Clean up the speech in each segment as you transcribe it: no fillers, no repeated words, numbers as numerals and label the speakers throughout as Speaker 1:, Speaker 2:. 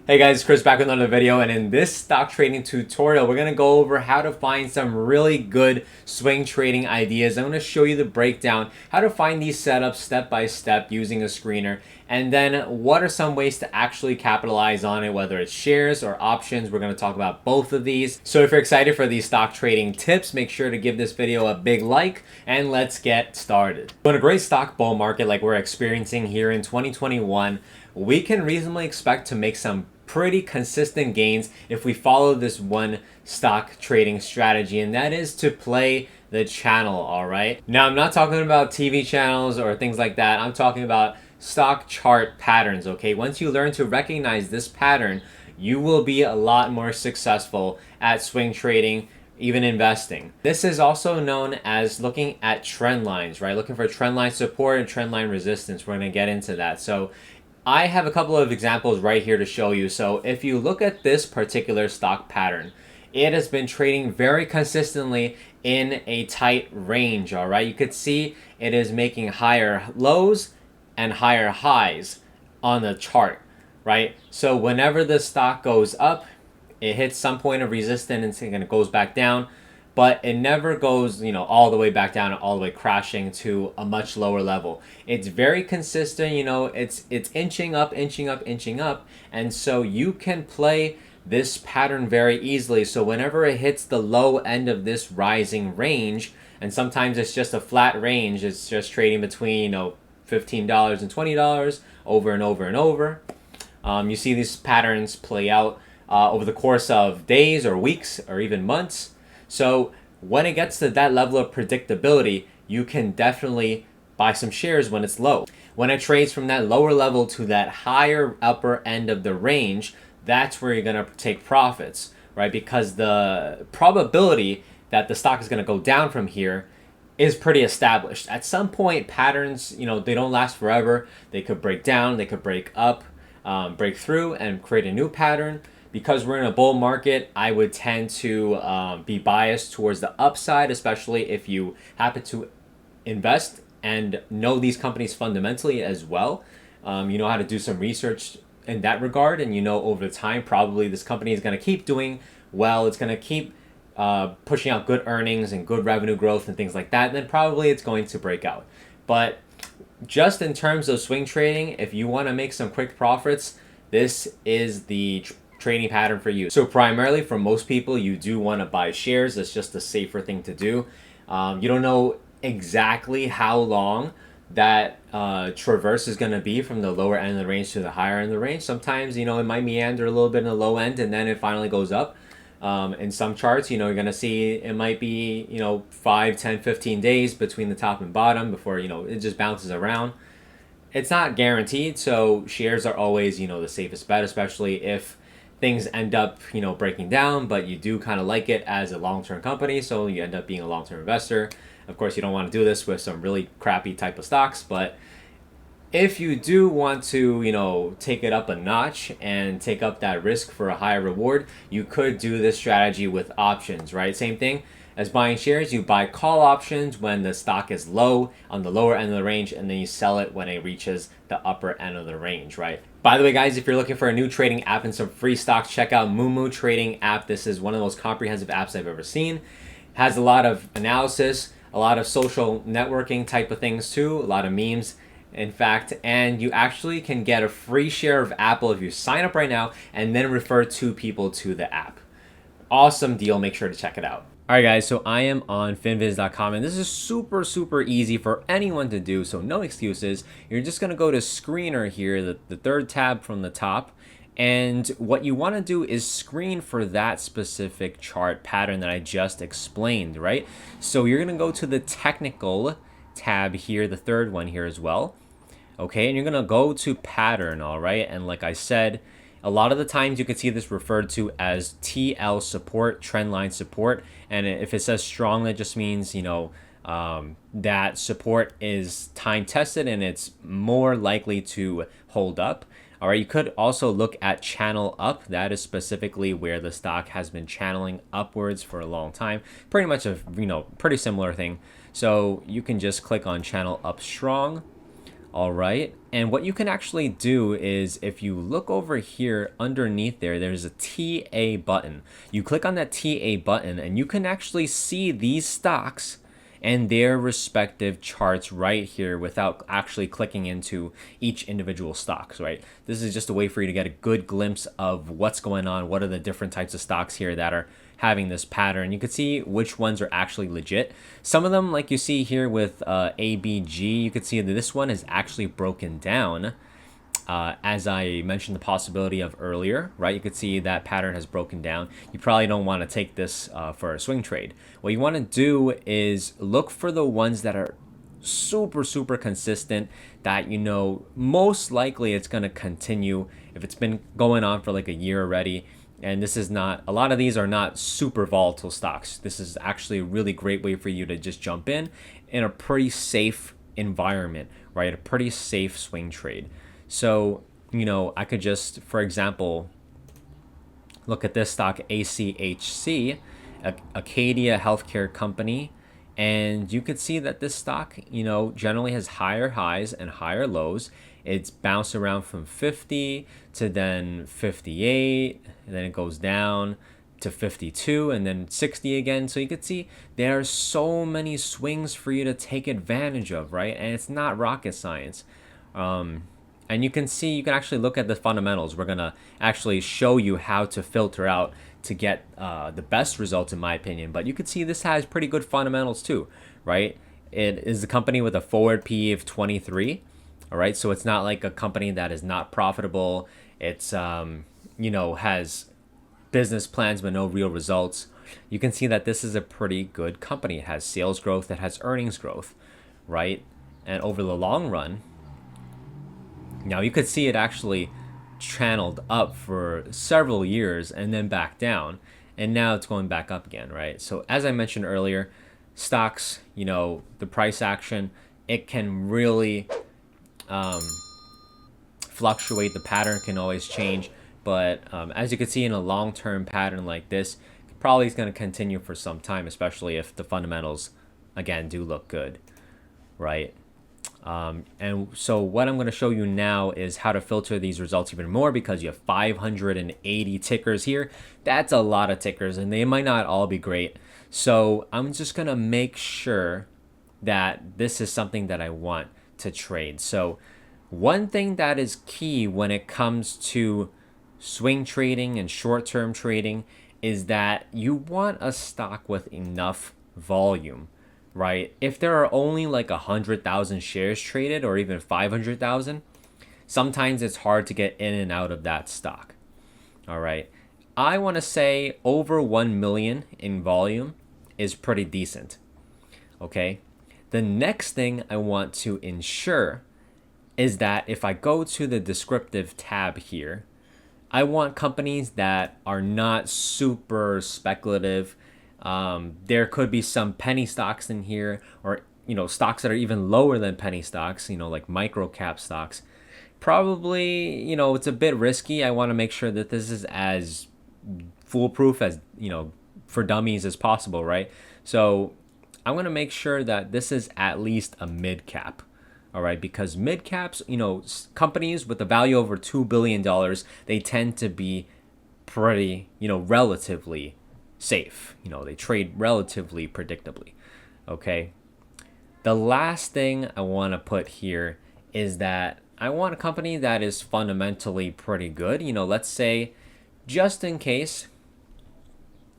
Speaker 1: Hey guys, Chris back with another video, and in this stock trading tutorial, we're going to go over how to find some really good swing trading ideas. I'm going to show you the breakdown, how to find these setups step by step using a screener, and then what are some ways to actually capitalize on it, whether it's shares or options. We're going to talk about both of these. So if you're excited for these stock trading tips, make sure to give this video a big like, and let's get started. So in a great stock bull market like we're experiencing here in 2021, we can reasonably expect to make some pretty consistent gains if we follow this one stock trading strategy, and that is to play the channel. All right, now I'm not talking about TV channels or things like that. I'm talking about stock chart patterns. Okay, once you learn to recognize this pattern, you will be a lot more successful at swing trading, even investing. This is also known as looking at trend lines, right? Looking for trend line support and trend line resistance. We're going to get into that. So I have a couple of examples right here to show you. So if you look at this particular stock pattern, it has been trading very consistently in a tight range. All right, you could see it is making higher lows and higher highs on the chart, right? So whenever the stock goes up, it hits some point of resistance and it goes back down, but it never goes, all the way back down and all the way crashing to a much lower level. It's very consistent, it's inching up, inching up, inching up, and so you can play this pattern very easily. So whenever it hits the low end of this rising range, and sometimes it's just a flat range, it's just trading between, $15 and $20 over and over and over. You see these patterns play out over the course of days or weeks or even months. So when it gets to that level of predictability, you can definitely buy some shares when it's low. When it trades from that lower level to that higher upper end of the range, that's where you're going to take profits, right? Because the probability that the stock is going to go down from here is pretty established. At some point, patterns, they don't last forever. They could break down, they could break up, break through and create a new pattern. Because we're in a bull market, I would tend to be biased towards the upside, especially if you happen to invest and know these companies fundamentally as well. You know how to do some research in that regard, and over time, probably this company is going to keep doing well. It's going to keep pushing out good earnings and good revenue growth and things like that. And then probably it's going to break out. But just in terms of swing trading, if you want to make some quick profits, this is the trading pattern for you. So primarily for most people, you do want to buy shares. That's just a safer thing to do. You don't know exactly how long that traverse is going to be from the lower end of the range to the higher end of the range. Sometimes, it might meander a little bit in the low end and then it finally goes up. In some charts, you're going to see it might be, 5, 10, 15 days between the top and bottom before, it just bounces around. It's not guaranteed. So shares are always, the safest bet, especially if things end up, breaking down, but you do kind of like it as a long-term company, so you end up being a long-term investor. Of course, you don't want to do this with some really crappy type of stocks, but if you do want to, take it up a notch and take up that risk for a higher reward, you could do this strategy with options, right? Same thing as buying shares. You buy call options when the stock is low on the lower end of the range, and then you sell it when it reaches the upper end of the range, right? By the way, guys, if you're looking for a new trading app and some free stocks, check out Moomoo Trading app. This is one of the most comprehensive apps I've ever seen. It has a lot of analysis, a lot of social networking type of things too, a lot of memes, in fact, and you actually can get a free share of Apple if you sign up right now and then refer 2 people to the app. Awesome deal. Make sure to check it out. All right, guys, so I am on finviz.com, and this is super, super easy for anyone to do, so no excuses. You're just going to go to Screener here, the third tab from the top, and what you want to do is screen for that specific chart pattern that I just explained, right? So you're going to go to the Technical tab here, the third one here as well, okay? And you're going to go to Pattern, all right? And like I said, a lot of the times you can see this referred to as TL support, trend line support. And if it says strong, that just means, that support is time tested and it's more likely to hold up. All right, you could also look at channel up. That is specifically where the stock has been channeling upwards for a long time. Pretty much a, pretty similar thing. So you can just click on channel up strong. All right. And what you can actually do is if you look over here underneath there, there's a TA button. You click on that TA button and you can actually see these stocks and their respective charts right here without actually clicking into each individual stocks, right? This is just a way for you to get a good glimpse of what's going on. What are the different types of stocks here that are having this pattern? You can see which ones are actually legit. Some of them, like you see here with ABG, you can see that this one is actually broken down. As I mentioned the possibility of earlier, right? You could see that pattern has broken down. You probably don't want to take this for a swing trade. What you want to do is look for the ones that are super consistent, that you know most likely it's going to continue if it's been going on for like a year already. And this is not, a lot of these are not super volatile stocks. This is actually a really great way for you to just jump in a pretty safe environment, right? A pretty safe swing trade. So, you know, I could just, for example, look at this stock, ACHC, Acadia Healthcare Company, and you could see that this stock, you know, generally has higher highs and higher lows. It's bounced around from 50 to then 58, and then it goes down to 52 and then 60 again. So you could see there are so many swings for you to take advantage of, right? And it's not rocket science. And you can see, you can actually look at the fundamentals. We're going to actually show you how to filter out to get the best results, in my opinion. But you can see this has pretty good fundamentals too, right? It is a company with a forward PE of 23. All right. So it's not like a company that is not profitable. It's, you know, has business plans but no real results. You can see that this is a pretty good company. It has sales growth, it has earnings growth, right? And over the long run, now you could see it actually channeled up for several years and then back down, and now it's going back up again, right? So as I mentioned earlier, stocks, you know, the price action, it can really fluctuate. The pattern can always change, but as you can see in a long-term pattern like this, probably is going to continue for some time, especially if the fundamentals again do look good, right? And so what I'm going to show you now is how to filter these results even more, because you have 580 tickers here. That's a lot of tickers, and they might not all be great. So I'm just going to make sure that this is something that I want to trade. So one thing that is key when it comes to swing trading and short-term trading is that you want a stock with enough volume, right? If there are only like 100,000 shares traded or even 500,000, sometimes it's hard to get in and out of that stock. All right. I want to say over 1 million in volume is pretty decent. Okay. The next thing I want to ensure is that if I go to the descriptive tab here, I want companies that are not super speculative. There could be some penny stocks in here, or you know, stocks that are even lower than penny stocks, you know, like micro cap stocks. Probably, you know, it's a bit risky. I want to make sure that this is as foolproof as, you know, for dummies as possible, right? So I want to make sure that this is at least a mid cap. All right, because mid caps, you know, companies with a value over $2 billion, they tend to be pretty, you know, relatively safe. You know, they trade relatively predictably. Okay. The last thing I want to put here is that I want a company that is fundamentally pretty good. You know, let's say just in case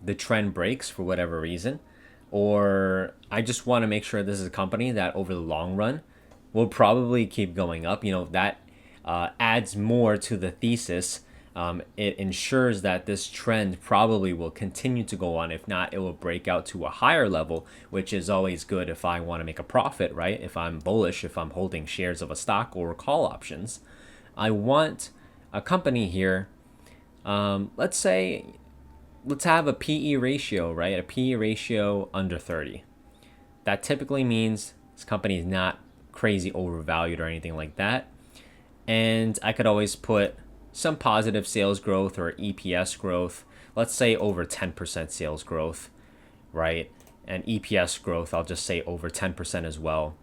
Speaker 1: the trend breaks for whatever reason, or I just want to make sure this is a company that over the long run will probably keep going up. You know, that adds more to the thesis. It ensures that this trend probably will continue to go on. If not, it will break out to a higher level, which is always good if I want to make a profit, right? If I'm bullish, if I'm holding shares of a stock or call options, I want a company here. Let's say, let's have a PE ratio, right? A PE ratio under 30. That typically means this company is not crazy overvalued or anything like that. And I could always put some positive sales growth or EPS growth. Let's say over 10% sales growth, right? And EPS growth, I'll just say over 10% as well.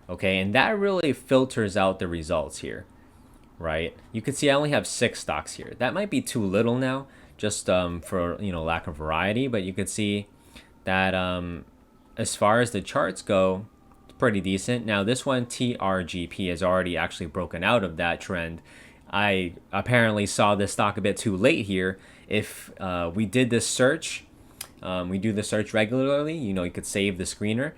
Speaker 1: Okay, and that really filters out the results here, right? You can see I only have 6 stocks here. That might be too little now, just for lack of variety. But you can see that as far as the charts go, it's pretty decent. Now this one, TRGP, has already actually broken out of that trend. I apparently saw this stock a bit too late here. If we did this search, we do the search regularly. You could save the screener.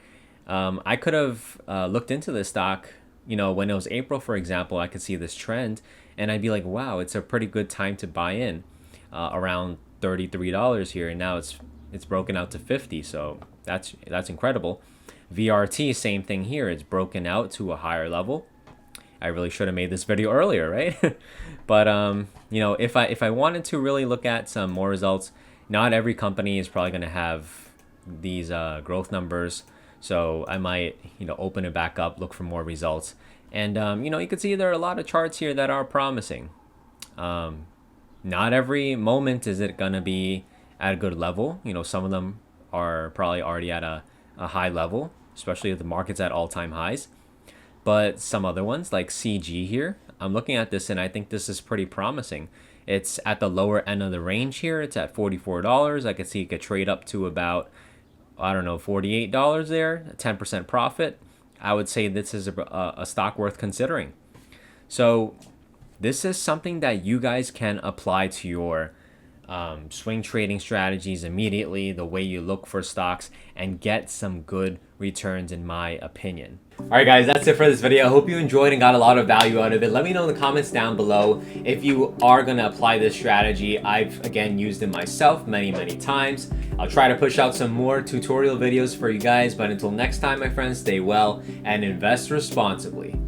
Speaker 1: I could have looked into this stock, when it was April, for example. I could see this trend, and I'd be like, wow, it's a pretty good time to buy in around $33 here, and now it's broken out to 50. So that's incredible. VRT, same thing here. It's broken out to a higher level. I really should have made this video earlier, right? But if I wanted to really look at some more results, not every company is probably going to have these growth numbers. So I might open it back up, look for more results, and you can see there are a lot of charts here that are promising. Not every moment is it gonna be at a good level. Some of them are probably already at a high level, especially if the market's at all-time highs. But some other ones like CG here, I'm looking at this and I think this is pretty promising. It's at the lower end of the range here. It's at $44. I could see it could trade up to about, I don't know, $48 there, a 10% profit. I would say this is a stock worth considering. So this is something that you guys can apply to your swing trading strategies immediately, the way you look for stocks, and get some good returns, in my opinion. All right, guys, that's it for this video. I hope you enjoyed and got a lot of value out of it. Let me know in the comments down below if you are going to apply this strategy. I've, again, used it myself many times. I'll try to push out some more tutorial videos for you guys. But until next time, my friends, stay well and invest responsibly.